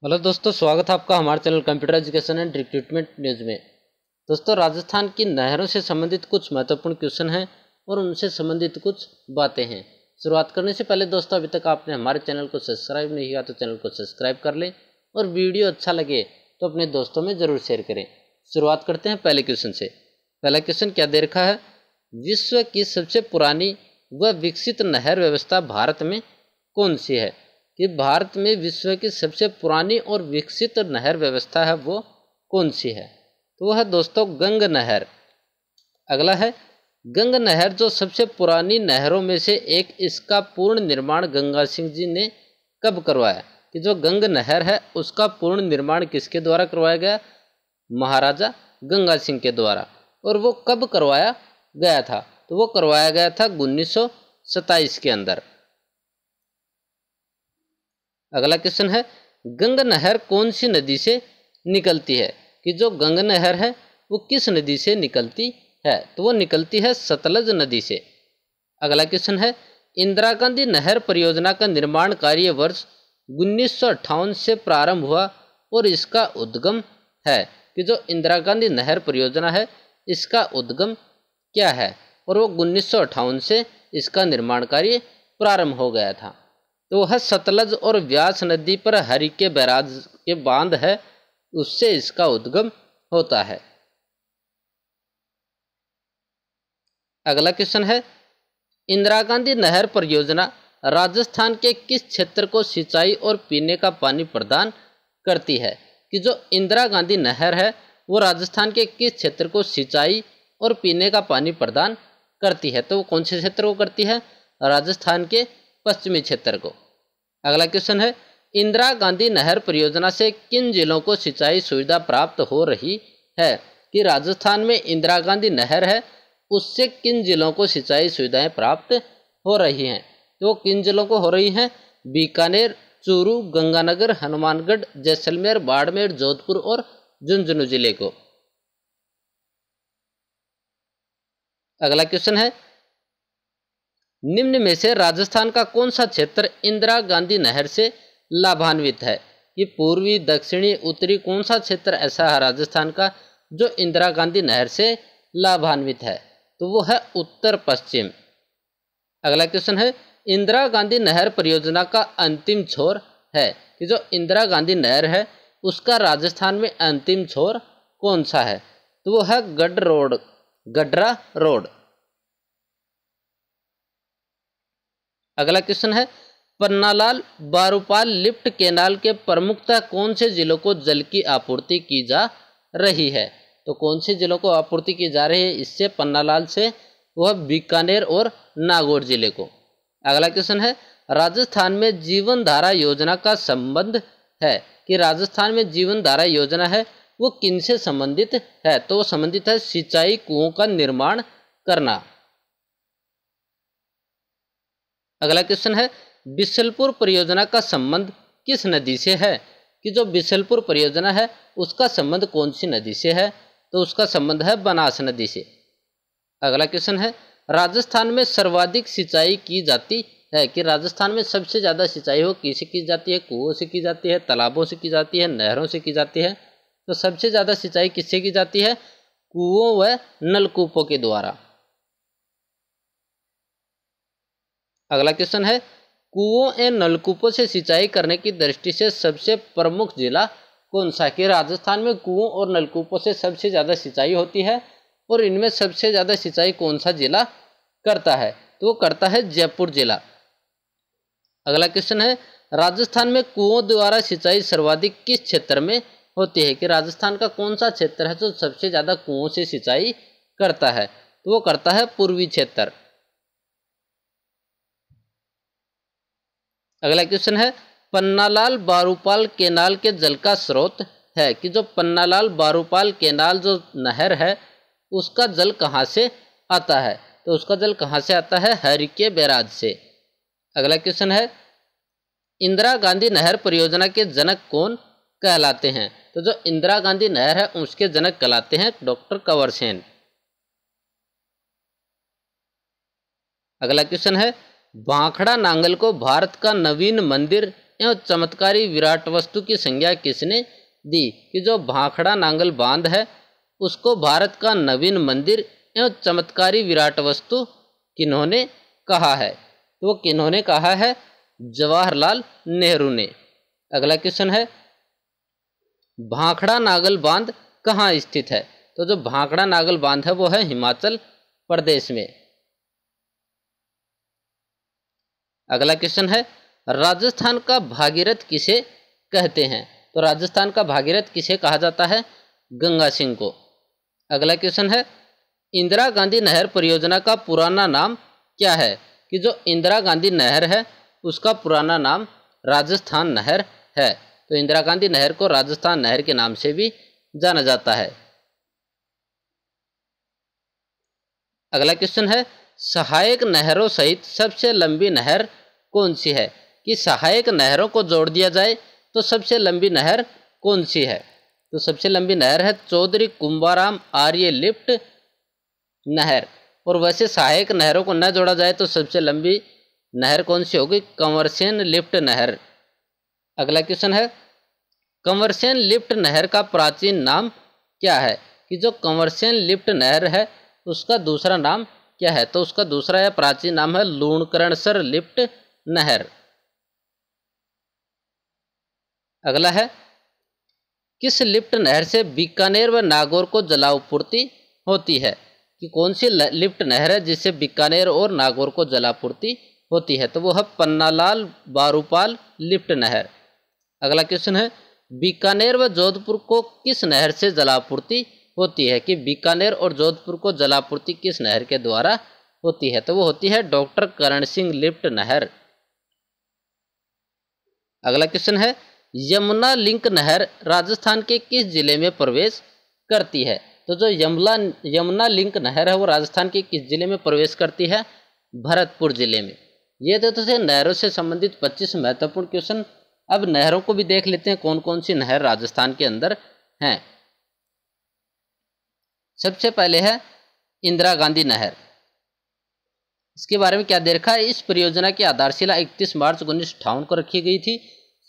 Hello दोस्तों, स्वागत है आपका हमारे channel computer education and recruitment news में। दोस्तों, राजस्थान की नहरों से संबंधित कुछ महत्वपूर्ण क्वेश्चन हैं और उनसे संबंधित कुछ बातें हैं। शुरुआत करने से पहले दोस्तों, अभी तक आपने हमारे चैनल को सब्सक्राइब नहीं किया तो चैनल को सब्सक्राइब कर लें और वीडियो अच्छा लगे तो अपने दोस्तों में ज़रूर शेयर करें। शुरुआत करते हैं पहले क्वेश्चन से। पहला क्वेश्चन क्या दे रखा है? विश्व की सबसे पुरानी व विकसित नहर व्यवस्था भारत में कौन सी है? कि भारत में विश्व की सबसे पुरानी और विकसित नहर व्यवस्था है वो कौन सी है? तो वह है दोस्तों गंग नहर। अगला है गंग नहर जो सबसे पुरानी नहरों में से एक, इसका पूर्ण निर्माण गंगा सिंह जी ने कब करवाया? कि जो गंग नहर है उसका पूर्ण निर्माण किसके द्वारा करवाया गया? महाराजा गंगा सिंह के द्वारा। और वो कब करवाया गया था? तो वो करवाया गया था 1927 के अंदर। अगला क्वेश्चन है गंग नहर कौन सी नदी से निकलती है? कि जो गंग नहर है वो किस नदी से निकलती है? तो वो निकलती है सतलज नदी से। अगला क्वेश्चन है इंदिरा गांधी नहर परियोजना का निर्माण कार्य वर्ष 1958 से प्रारंभ हुआ और इसका उद्गम है। कि जो इंदिरा गांधी नहर परियोजना है इसका उद्गम क्या है? और वो 1958 से इसका निर्माण कार्य प्रारंभ हो गया था। तो वह सतलज और व्यास नदी पर हरिके बैराज के बांध है, उससे इसका उद्गम होता है। अगला क्वेश्चन है इंदिरा गांधी नहर परियोजना राजस्थान के किस क्षेत्र को सिंचाई और पीने का पानी प्रदान करती है? कि जो इंदिरा गांधी नहर है वो राजस्थान के किस क्षेत्र को सिंचाई और पीने का पानी प्रदान करती है? तो वो कौन से क्षेत्र को करती है? राजस्थान के पश्चिमी क्षेत्र को। अगला क्वेश्चन है इंदिरा गांधी नहर परियोजना से किन जिलों को सिंचाई सुविधा प्राप्त हो रही है? कि राजस्थान में इंदिरा गांधी नहर है उससे किन जिलों को सिंचाई सुविधाएं प्राप्त हो रही हैं? तो किन जिलों को हो रही हैं? बीकानेर, चूरू, गंगानगर, हनुमानगढ़, जैसलमेर, बाड़मेर, जोधपुर और झुंझुनू जिले को। अगला क्वेश्चन है निम्न में से राजस्थान का कौन सा क्षेत्र इंदिरा गांधी नहर से लाभान्वित है? कि पूर्वी, दक्षिणी, उत्तरी कौन सा क्षेत्र ऐसा है राजस्थान का जो इंदिरा गांधी नहर से लाभान्वित है? तो वो है उत्तर पश्चिम। अगला क्वेश्चन है इंदिरा गांधी नहर परियोजना का अंतिम छोर है? कि जो इंदिरा गांधी नहर है उसका राजस्थान में अंतिम छोर कौन सा है? तो वो है गडरा रोड। अगला क्वेश्चन है पन्नालाल बारूपाल लिफ्ट कैनाल के प्रमुखतः कौन से जिलों को जल की आपूर्ति की जा रही है? तो कौन से जिलों को आपूर्ति की जा रही है इससे पन्नालाल से? वह बीकानेर और नागौर जिले को। अगला क्वेश्चन है राजस्थान में जीवन धारा योजना का संबंध है? कि राजस्थान में जीवन धारा योजना है वो किनसे संबंधित है? तो वो संबंधित है सिंचाई कुओं का निर्माण करना। अगला क्वेश्चन है बिशलपुर परियोजना का संबंध किस नदी से है? कि जो बिशलपुर परियोजना है उसका संबंध कौन सी नदी से है? तो उसका संबंध है बनास नदी से। अगला क्वेश्चन है राजस्थान में सर्वाधिक सिंचाई की जाती है? कि राजस्थान में सबसे ज़्यादा सिंचाई हो किससे की जाती है? कुओं से की जाती है, तालाबों से की जाती है, नहरों से की जाती है? तो सबसे ज़्यादा सिंचाई किससे की जाती है? कुओं व नलकूपों के द्वारा। अगला क्वेश्चन है कुओं एवं नलकूपों से सिंचाई करने की दृष्टि से सबसे प्रमुख जिला कौन सा? कि राजस्थान में कुओं और नलकूपों से सबसे ज़्यादा सिंचाई होती है और इनमें सबसे ज़्यादा सिंचाई कौन सा जिला करता है? तो वो करता है जयपुर जिला। अगला क्वेश्चन है राजस्थान में कुओं द्वारा सिंचाई सर्वाधिक किस क्षेत्र में होती है? कि राजस्थान का कौन सा क्षेत्र है जो सबसे ज़्यादा कुओं से सिंचाई करता है? तो वो करता है पूर्वी क्षेत्र। अगला क्वेश्चन है पन्नालाल बारूपाल कैनाल के जल का स्रोत है? कि जो पन्नालाल बारूपाल कैनाल जो नहर है उसका जल कहाँ से आता है? तो उसका जल कहाँ से आता है? हरिके बैराज से। अगला क्वेश्चन है इंदिरा गांधी नहर परियोजना के जनक कौन कहलाते हैं? तो जो इंदिरा गांधी नहर है उसके जनक कहलाते हैं डॉक्टर कंवर सेन। अगला क्वेश्चन है भाखड़ा नांगल को भारत का नवीन मंदिर एवं चमत्कारी विराट वस्तु की संज्ञा किसने दी? कि जो भाखड़ा नांगल बांध है उसको भारत का नवीन मंदिर एवं चमत्कारी विराट वस्तु किन्होंने कहा है? तो वो किन्होंने कहा है? जवाहरलाल नेहरू ने। अगला क्वेश्चन है, भाखड़ा नागल बांध कहाँ स्थित है? तो जो भाखड़ा नागल बांध है वो है हिमाचल प्रदेश में। अगला क्वेश्चन है, राजस्थान का भागीरथ किसे कहते हैं? तो राजस्थान का भागीरथ किसे कहा जाता है? गंगा सिंह को। अगला क्वेश्चन है, इंदिरा गांधी नहर परियोजना का पुराना नाम क्या है? कि जो इंदिरा गांधी नहर है उसका पुराना नाम राजस्थान नहर है। तो इंदिरा गांधी नहर को राजस्थान नहर के नाम से भी जाना जाता है। अगला क्वेश्चन है, सहायक नहरों सहित सबसे लंबी नहर कौन सी है? कि सहायक नहरों को जोड़ दिया जाए तो सबसे लंबी नहर कौन सी है? तो सबसे लंबी नहर है चौधरी कुंभाराम आर्य लिफ्ट नहर। और वैसे सहायक नहरों को न जोड़ा जाए तो सबसे लंबी नहर कौन सी होगी? कंवरसेन लिफ्ट नहर। अगला क्वेश्चन है, कंवरसेन लिफ्ट नहर का प्राचीन नाम क्या है? कि जो कंवरसेन लिफ्ट नहर है उसका दूसरा नाम क्या है? तो उसका दूसरा या प्राचीन नाम है लूणकरणसर लिफ्ट नहर। अगला है, किस लिफ्ट नहर से बीकानेर व नागौर को जलापूर्ति होती है? कि कौन सी लिफ्ट नहर है जिससे बीकानेर और नागौर को जलापूर्ति होती है? तो वो है पन्नालाल बारूपाल लिफ्ट नहर। अगला क्वेश्चन है, बीकानेर व जोधपुर को किस नहर से जलापूर्ति होती है? कि बीकानेर और जोधपुर को जलापूर्ति किस नहर के द्वारा होती है? तो वो होती है डॉक्टर करण सिंह लिफ्ट नहर। अगला क्वेश्चन है, यमुना लिंक नहर राजस्थान के किस जिले में प्रवेश करती है? तो जो यमुना लिंक नहर है वो राजस्थान के किस जिले में प्रवेश करती है? भरतपुर जिले में। ये तो थे नहरों से संबंधित 25 महत्वपूर्ण क्वेश्चन। अब नहरों को भी देख लेते हैं कौन कौन सी नहर राजस्थान के अंदर हैं। सबसे पहले है इंदिरा गांधी नहर। इसके बारे में क्या दे रखा है? इस परियोजना की आधारशिला 31 मार्च 1958 को रखी गई थी।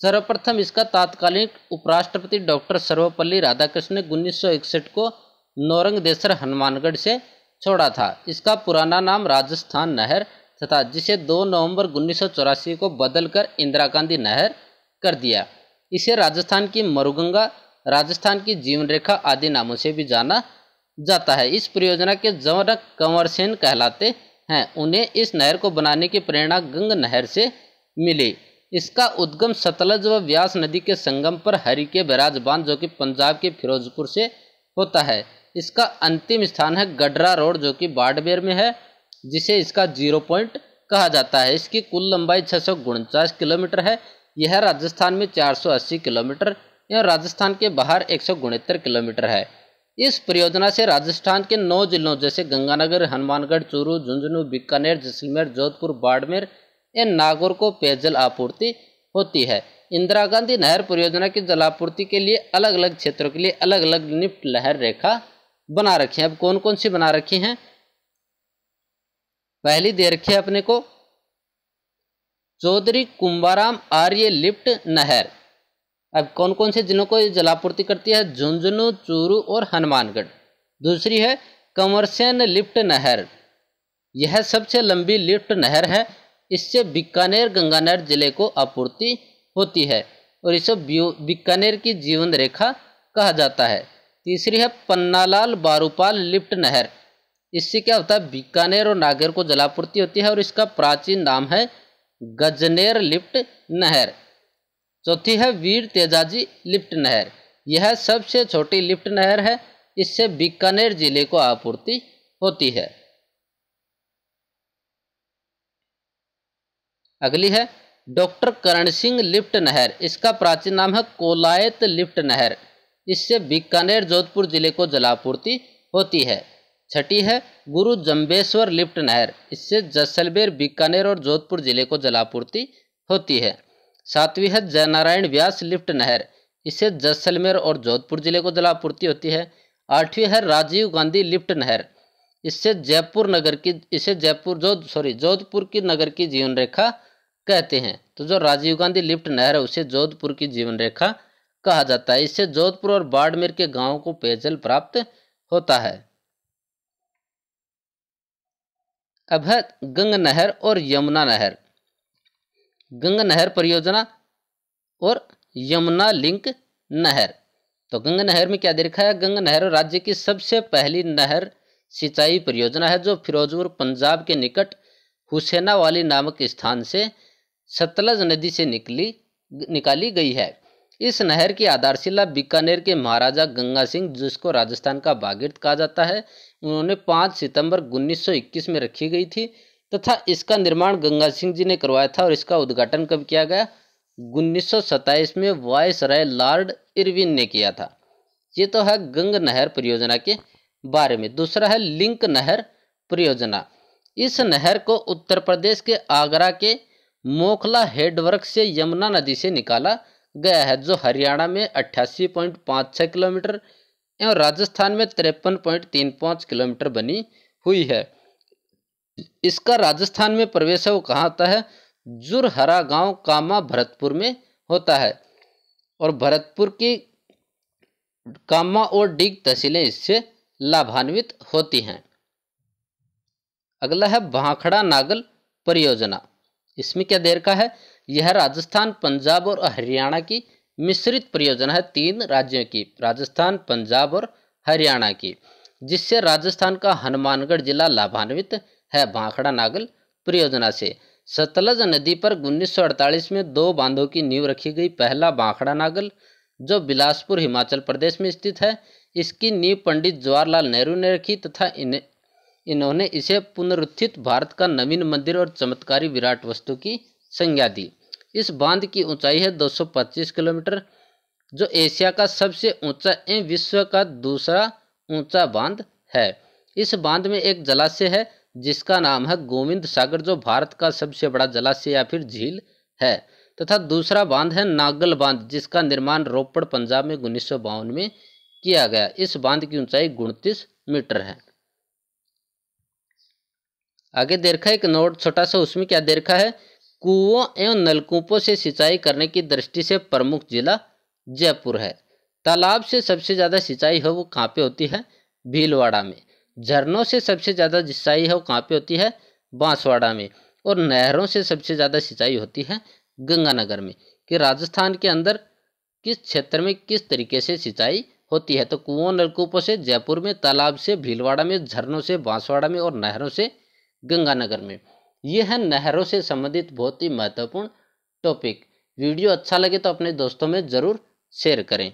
सर्वप्रथम इसका तात्कालिक उपराष्ट्रपति डॉक्टर सर्वपल्ली राधाकृष्ण ने 1961 को नौरंगदेसर हनुमानगढ़ से छोड़ा था। इसका पुराना नाम राजस्थान नहर तथा जिसे 2 नवंबर 1984 को बदलकर इंदिरा गांधी नहर कर दिया। इसे राजस्थान की मरुगंगा, राजस्थान की जीवन रेखा आदि नामों से भी जाना जाता है। इस परियोजना के जनक कंवरसेन कहलाते हैं। उन्हें इस नहर को बनाने की प्रेरणा गंग नहर से मिली। इसका उद्गम सतलज व व्यास नदी के संगम पर हरिके बैराज बांध जो कि पंजाब के फिरोजपुर से होता है। इसका अंतिम स्थान है गडरा रोड जो कि बाड़मेर में है, जिसे इसका 0 पॉइंट कहा जाता है। इसकी कुल लंबाई 649 किलोमीटर है। यह राजस्थान में 480 किलोमीटर एवं राजस्थान के बाहर 169 किलोमीटर है। इस परियोजना से राजस्थान के 9 जिलों जैसे गंगानगर, हनुमानगढ़, चूरू, झुंझुनू, बीकानेर, जैसलमेर, जोधपुर, बाड़मेर एवं नागौर को पेयजल आपूर्ति होती है। इंदिरा गांधी नहर परियोजना की जलापूर्ति के लिए अलग अलग क्षेत्रों के लिए अलग अलग लिफ्ट नहर रेखा बना रखी है। अब कौन कौन सी बना रखी हैं? पहली दे रखी है अपने को चौधरी कुंभाराम आर्य लिफ्ट नहर। अब कौन कौन से जिलों को जलापूर्ति करती है? झुंझुनू, चूरू और हनुमानगढ़। दूसरी है कंवरसेन लिफ्ट नहर। यह सबसे लंबी लिफ्ट नहर है। इससे बीकानेर गंगानगर जिले को आपूर्ति होती है और इसे बीकानेर की जीवन रेखा कहा जाता है। तीसरी है पन्नालाल बारूपाल लिफ्ट नहर। इससे क्या होता है? बीकानेर और नागौर को जलापूर्ति होती है और इसका प्राचीन नाम है गजनेर लिफ्ट नहर। चौथी है वीर तेजाजी लिफ्ट नहर। यह सबसे छोटी लिफ्ट नहर है। इससे बीकानेर जिले को आपूर्ति होती है। अगली है डॉक्टर करण सिंह लिफ्ट नहर। इसका प्राचीन नाम है कोलायत लिफ्ट नहर। इससे बीकानेर जोधपुर जिले को जलापूर्ति होती है। छठी है गुरु जम्बेश्वर लिफ्ट नहर। इससे जैसलमेर, बीकानेर और जोधपुर जिले को जलापूर्ति होती है। सातवीं है जयनारायण व्यास लिफ्ट नहर। इससे जैसलमेर और जोधपुर जिले को जलापूर्ति होती है। आठवीं है राजीव गांधी लिफ्ट नहर। इससे जोधपुर की नगर की जीवन रेखा कहते हैं। तो जो राजीव गांधी लिफ्ट नहर है उसे जोधपुर की जीवन रेखा कहा जाता है। इससे जोधपुर और बाड़मेर के गांवों को पेयजल प्राप्त होता है। अब है गंगा नहर और यमुना नहर। गंगा नहर परियोजना और यमुना लिंक नहर। तो गंगा नहर में क्या दे रखा है? गंगा नहर राज्य की सबसे पहली नहर सिंचाई परियोजना है जो फिरोजपुर पंजाब के निकट हुसैनावाली नामक स्थान से सतलज नदी से निकाली गई है। इस नहर की आधारशिला बीकानेर के महाराजा गंगा सिंह, जिसको राजस्थान का भागीरथ कहा जाता है, उन्होंने 5 सितंबर 1921 में रखी गई थी तथा इसका निर्माण गंगा सिंह जी ने करवाया था और इसका उद्घाटन कब किया गया? 1927 में वायसराय लॉर्ड इरविन ने किया था। ये तो है गंगा नहर परियोजना के बारे में। दूसरा है लिंक नहर परियोजना। इस नहर को उत्तर प्रदेश के आगरा के मोखला हेडवर्क से यमुना नदी से निकाला गया है, जो हरियाणा में 88.56 किलोमीटर एवं राजस्थान में 53.35 किलोमीटर बनी हुई है। इसका राजस्थान में प्रवेश है वो कहाँ होता है? जुरहरा गांव कामा भरतपुर में होता है और भरतपुर की कामा और डिग तहसीलें इससे लाभान्वित होती हैं। अगला है भाखड़ा नागल परियोजना। इसमें क्या दे रखा है? यह राजस्थान, पंजाब और हरियाणा की मिश्रित परियोजना है, 3 राज्यों की, राजस्थान, पंजाब और हरियाणा की, जिससे राजस्थान का हनुमानगढ़ जिला लाभान्वित है भाखड़ा नागल परियोजना से। सतलज नदी पर 1948 में 2 बांधों की नींव रखी गई। पहला भाखड़ा नागल जो बिलासपुर हिमाचल प्रदेश में स्थित है, इसकी नींव पंडित जवाहरलाल नेहरू ने रखी तथा इन्होंने इसे पुनरुत्थित भारत का नवीन मंदिर और चमत्कारी विराट वस्तु की संज्ञा दी। इस बांध की ऊंचाई है 225 किलोमीटर, जो एशिया का सबसे ऊंचा एवं विश्व का दूसरा ऊंचा बांध है। इस बांध में एक जलाशय है जिसका नाम है गोविंद सागर, जो भारत का सबसे बड़ा जलाशय या फिर झील है, तथा दूसरा बांध है नागल बांध, जिसका निर्माण रोपड़ पंजाब में 1952 में किया गया। इस बांध की ऊंचाई 29 मीटर है। आगे दे रखा है एक नोट छोटा सा, उसमें क्या दे रखा है? कुओं एवं नलकूपों से सिंचाई करने की दृष्टि से प्रमुख जिला जयपुर है। तालाब से सबसे ज़्यादा सिंचाई है वो कहाँ पे होती है? भीलवाड़ा में। झरनों से सबसे ज़्यादा सिंचाई है वो कहाँ पे होती है? बांसवाड़ा में। और नहरों से सबसे ज़्यादा सिंचाई होती है गंगानगर में। कि राजस्थान के अंदर किस क्षेत्र में किस तरीके से सिंचाई होती है? तो कुओं नलकूपों से जयपुर में, तालाब से भीलवाड़ा में, झरनों से बांसवाड़ा में और नहरों से गंगानगर में। यह है नहरों से संबंधित बहुत ही महत्वपूर्ण टॉपिक। वीडियो अच्छा लगे तो अपने दोस्तों में ज़रूर शेयर करें।